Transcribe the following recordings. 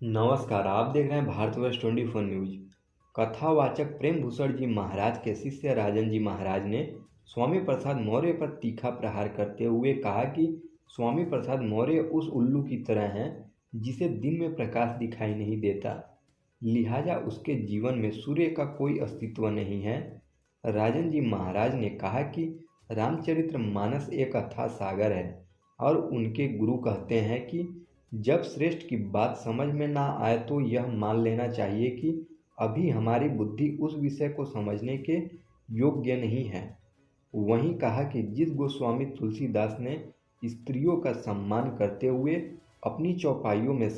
नमस्कार, आप देख रहे हैं भारतवर्ष 24 न्यूज। कथावाचक प्रेम भूषण जी महाराज के शिष्य राजन जी महाराज ने स्वामी प्रसाद मौर्य पर तीखा प्रहार करते हुए कहा कि स्वामी प्रसाद मौर्य उस उल्लू की तरह हैं जिसे दिन में प्रकाश दिखाई नहीं देता, लिहाजा उसके जीवन में सूर्य का कोई अस्तित्व नहीं है। राजन जी महाराज ने कहा कि रामचरितमानस एक अथाह सागर है और उनके गुरु कहते हैं कि जब श्रेष्ठ की बात समझ में ना आए तो यह मान लेना चाहिए कि अभी हमारी बुद्धि उस विषय को समझने के योग्य नहीं है। वहीं कहा कि जिस गोस्वामी तुलसीदास ने स्त्रियों का सम्मान करते हुए अपनी चौपाइयों में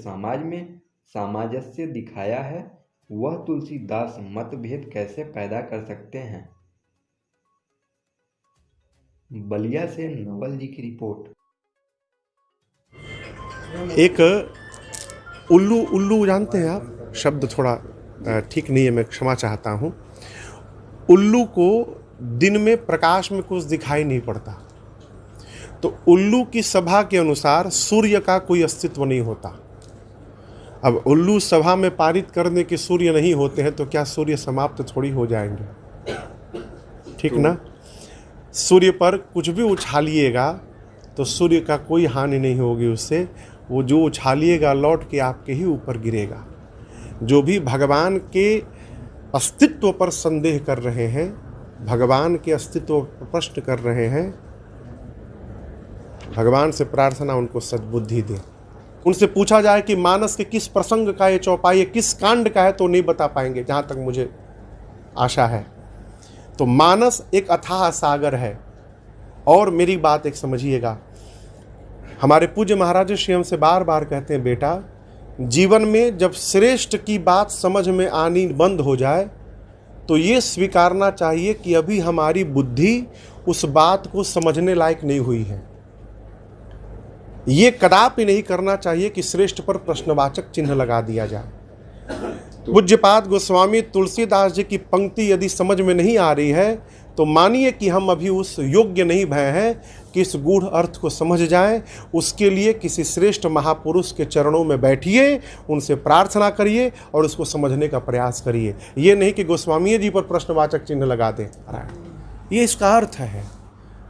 सामंजस्य दिखाया है, वह तुलसीदास मतभेद कैसे पैदा कर सकते हैं। बलिया से नवल जी की रिपोर्ट। एक उल्लू उल्लू जानते हैं आप, शब्द थोड़ा ठीक नहीं है, मैं क्षमा चाहता हूँ। उल्लू को दिन में प्रकाश में कुछ दिखाई नहीं पड़ता, तो उल्लू की सभा के अनुसार सूर्य का कोई अस्तित्व नहीं होता। अब उल्लू सभा में पारित करने के सूर्य नहीं होते हैं तो क्या सूर्य समाप्त थोड़ी हो जाएंगे, ठीक ना। सूर्य पर कुछ भी उछालिएगा तो सूर्य का कोई हानि नहीं होगी उससे, वो जो उछालिएगा लौट के आपके ही ऊपर गिरेगा। जो भी भगवान के अस्तित्व पर संदेह कर रहे हैं, भगवान के अस्तित्व पर प्रश्न कर रहे हैं, भगवान से प्रार्थना उनको सद्बुद्धि दे। उनसे पूछा जाए कि मानस के किस प्रसंग का ये चौपाई है, किस कांड का है, तो नहीं बता पाएंगे जहाँ तक मुझे आशा है। तो मानस एक अथाह सागर है। और मेरी बात एक समझिएगा, हमारे पूज्य महाराज श्री हमसे बार बार कहते हैं, बेटा जीवन में जब श्रेष्ठ की बात समझ में आनी बंद हो जाए तो ये स्वीकारना चाहिए कि अभी हमारी बुद्धि उस बात को समझने लायक नहीं हुई है। ये कदापि नहीं करना चाहिए कि श्रेष्ठ पर प्रश्नवाचक चिन्ह लगा दिया जाए। पूज्यपाद गोस्वामी तुलसीदास जी की पंक्ति यदि समझ में नहीं आ रही है तो मानिए कि हम अभी उस योग्य नहीं भय हैं कि इस गूढ़ अर्थ को समझ जाएं। उसके लिए किसी श्रेष्ठ महापुरुष के चरणों में बैठिए, उनसे प्रार्थना करिए और उसको समझने का प्रयास करिए। ये नहीं कि गोस्वामी जी पर प्रश्नवाचक चिन्ह लगा दें, ये इसका अर्थ है।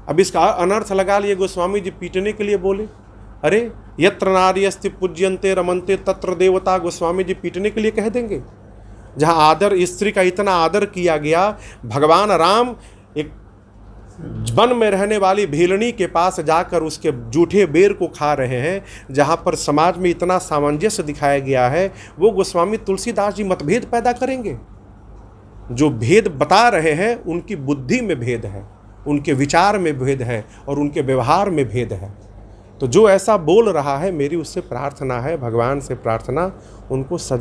अब इसका अनर्थ लगा लिए गोस्वामी जी पीटने के लिए बोले, अरे यत्र नार्यस्ति पूज्यन्ते रमन्ते तत्र देवता, गोस्वामी जी पीटने के लिए कह देंगे। जहाँ आदर, स्त्री का इतना आदर किया गया, भगवान राम एक वन में रहने वाली भीलनी के पास जाकर उसके जूठे बेर को खा रहे हैं, जहाँ पर समाज में इतना सामंजस्य दिखाया गया है, वो गोस्वामी तुलसीदास जी मतभेद पैदा करेंगे। जो भेद बता रहे हैं उनकी बुद्धि में भेद है, उनके विचार में भेद है और उनके व्यवहार में भेद है। तो जो ऐसा बोल रहा है, मेरी उससे प्रार्थना है, भगवान से प्रार्थना, उनको सद